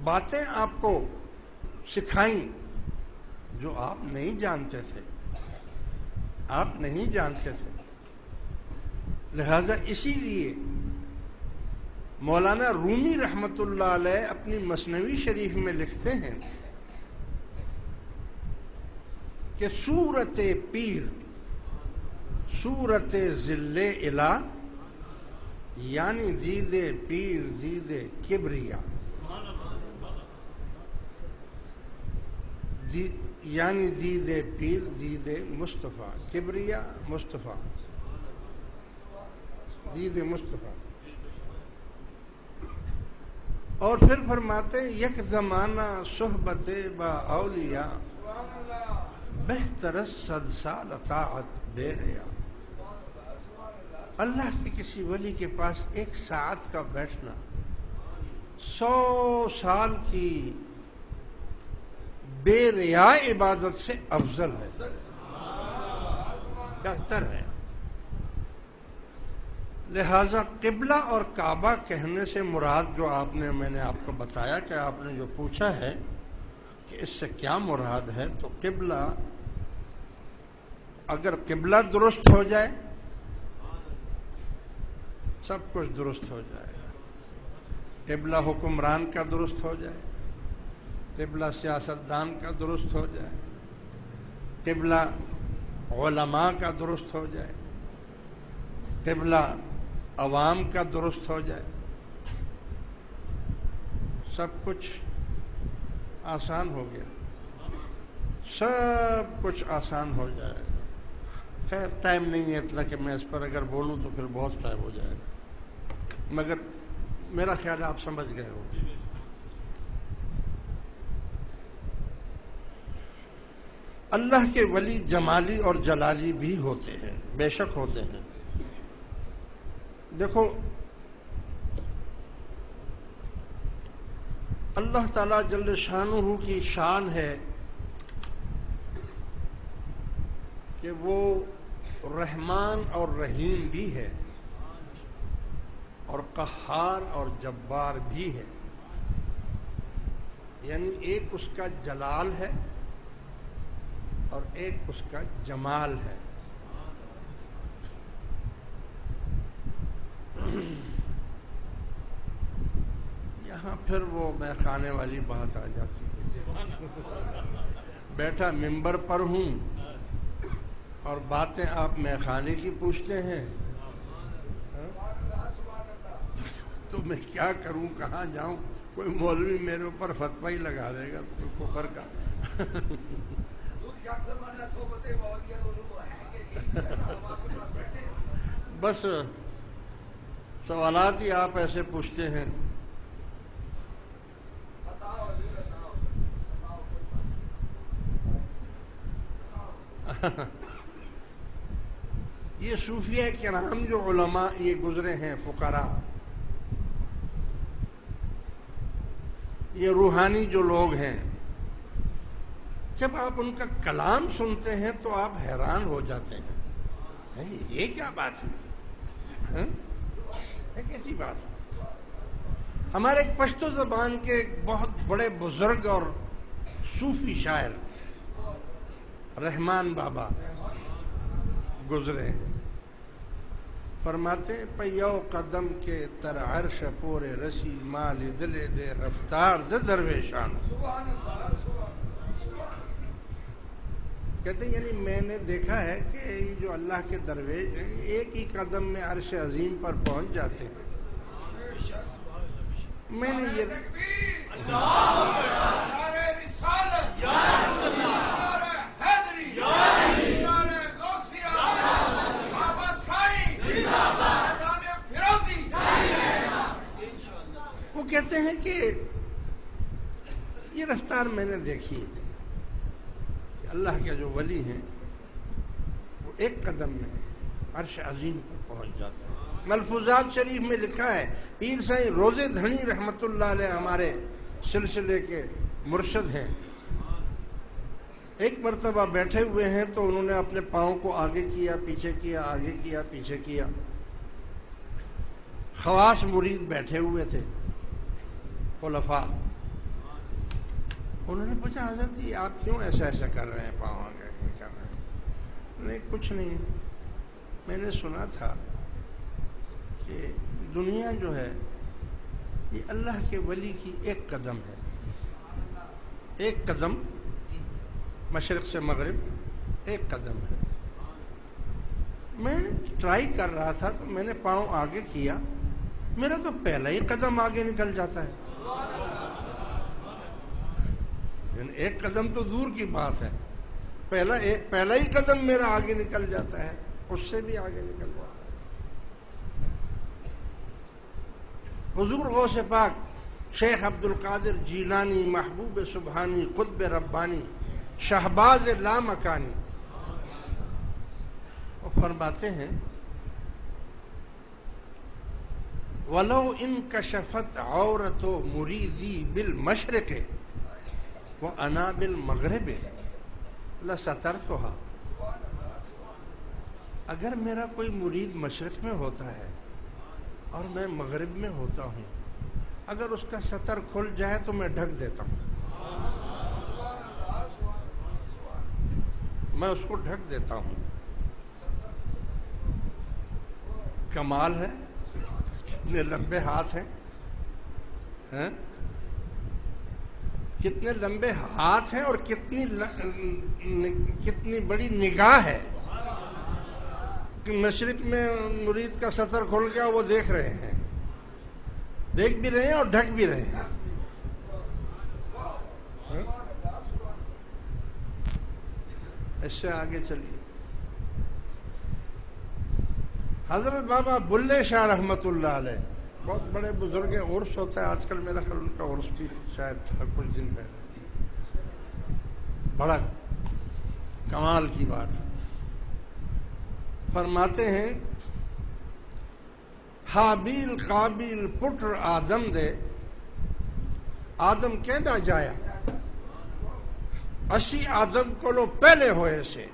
باتیں آپ کو سکھائیں جو آپ نہیں جانتے تھے، آپ نہیں جانتے تھے. لہذا اسی لیے مولانا رومی رحمۃ اللہ علیہ اپنی مثنوی شریف میں لکھتے ہیں کہ صورت پیر صورت ذل الہ یعنی دید پیر دید کبریا، یعنی دید پیر دید مصطفیٰ، کبریا مصطفیٰ، دید مصطفیٰ. اور پھر فرماتے یک زمانہ صحبت با اولیاء بہتر صد سال اطاعت بے ریا. اللہ کے کسی ولی کے پاس ایک ساعت کا بیٹھنا 100 سال کی بے ریا عبادت سے افضل ہے، بہتر ہے. لہذا قبلہ اور کعبہ کہنے سے مراد جو میں نے آپ کو بتایا کہ آپ نے جو پوچھا ہے کہ اس سے کیا مراد ہے، تو قبلہ، اگر قبلہ درست ہو جائے سب کچھ درست ہو جائے گا. قبلہ حکمران کا درست ہو جائے، قبلہ سیاستدان کا درست ہو جائے، قبلہ علماء کا درست ہو جائے، قبلہ عوام کا درست ہو جائے، سب کچھ آسان ہو گیا، سب کچھ آسان ہو جائے گا. خیر ٹائم نہیں ہے اتنا کہ میں اس پر اگر بولوں تو پھر بہت ٹائم ہو جائے گا، مگر میرا خیال آپ سمجھ گئے ہو. اللہ کے ولی جمالی اور جلالی بھی ہوتے ہیں، بے شک ہوتے ہیں. دیکھو اللہ تعالیٰ جل شانہ کی شان ہے کہ وہ رحمان اور رحیم بھی ہے اور قہار اور جبار بھی ہے. یعنی ایک اس کا جلال ہے اور ایک اس کا جمال ہے. یہاں پھر وہ میں خانے والی بات آ جاتی ہے. بیٹھا ممبر پر ہوں اور باتیں آپ میں خانے کی پوچھتے ہیں تو میں کیا کروں، کہاں جاؤں؟ کوئی مولوی میرے اوپر فتوی ہی لگا دے گا تو کفر کا. بس سوالات ہی آپ ایسے پوچھتے ہیں. یہ صوفیہ کرام جو علماء یہ گزرے ہیں، فقراء، یہ روحانی جو لوگ ہیں، جب آپ ان کا کلام سنتے ہیں تو آپ حیران ہو جاتے ہیں. یہ کیا بات ہے؟ کیسی بات ہے؟ ہمارے پشتو زبان کے بہت بڑے بزرگ اور صوفی شاعر رحمان بابا گزرے، فرماتے پیو قدم کے تر عرش پورے رسی مال دل دے رفتار دے درویشان. کہتے ہیں یعنی میں نے دیکھا ہے کہ یہ جو اللہ کے درویش ہیں ایک ہی قدم میں عرش عظیم پر پہنچ جاتے ہیں. میں نے یہ وہ کہتے ہیں کہ یہ رفتار میں نے دیکھی ہے کہ اللہ کے جو ولی ہیں وہ ایک قدم میں عرش عظیم پر پہنچ جاتے ہیں. ملفوظات شریف میں لکھا ہے، پیر سائیں روزے دھنی رحمت اللہ علیہ ہمارے سلسلے کے مرشد ہیں. ایک مرتبہ بیٹھے ہوئے ہیں تو انہوں نے اپنے پاؤں کو آگے کیا، پیچھے کیا، آگے کیا، پیچھے کیا. خواص مرید بیٹھے ہوئے تھے، خلفاء انہوں نے پوچھا حضرت یہ آپ کیوں ایسا ایسا کر رہے ہیں، پاؤں آگے کر رہے ہیں؟ نہیں کچھ نہیں، میں نے سنا تھا کہ دنیا جو ہے یہ اللہ کے ولی کی ایک قدم ہے، ایک قدم مشرق سے مغرب ایک قدم ہے۔ میں ٹرائی کر رہا تھا تو میں نے پاؤں آگے کیا، میرا تو پہلا ہی قدم آگے نکل جاتا ہے، ایک قدم تو دور کی بات ہے، پہلا ہی قدم میرا آگے نکل جاتا ہے، اس سے بھی آگے نکل جاتا ہے۔ حضور غوث پاک شیخ عبد القادر جیلانی محبوب سبحانی قطب ربانی شہباز لامکانی وہ فرماتے ہیں وَلَوْ انْكَشَفَتْ عَوْرَتُ مُرِيدِي بِالْمَشْرِقِ وَأَنَا بِالْمَغْرِبِ لَسَتَرْتُهَا۔ اگر میرا کوئی مرید مشرق میں ہوتا ہے اور میں مغرب میں ہوتا ہوں، اگر اس کا ستر کھل جائے تو میں ڈھک دیتا ہوں، میں اس کو ڈھک دیتا ہوں۔ کمال ہے، کتنے لمبے ہاتھ ہیں، کتنے لمبے ہاتھ ہیں اور کتنی بڑی نگاہ ہے کہ مشرق میں مرید کا ستر کھل گیا، وہ دیکھ رہے ہیں، دیکھ بھی رہے ہیں اور ڈھک بھی رہے ہیں۔ اس سے آگے چلیے، حضرت بابا بلے شاہ رحمت اللہ علیہ بہت بڑے بزرگ ہیں، عرس ہوتا ہے آج کل، میرا خیال ان کا عرس بھی شاید تھا کچھ دن پہلے، بڑا کمال کی بات۔ فرماتے ہیں حابیل قابیل پٹر آدم دے، آدم کہندا جایا اسی آدم کو پہلے ہوئے سے،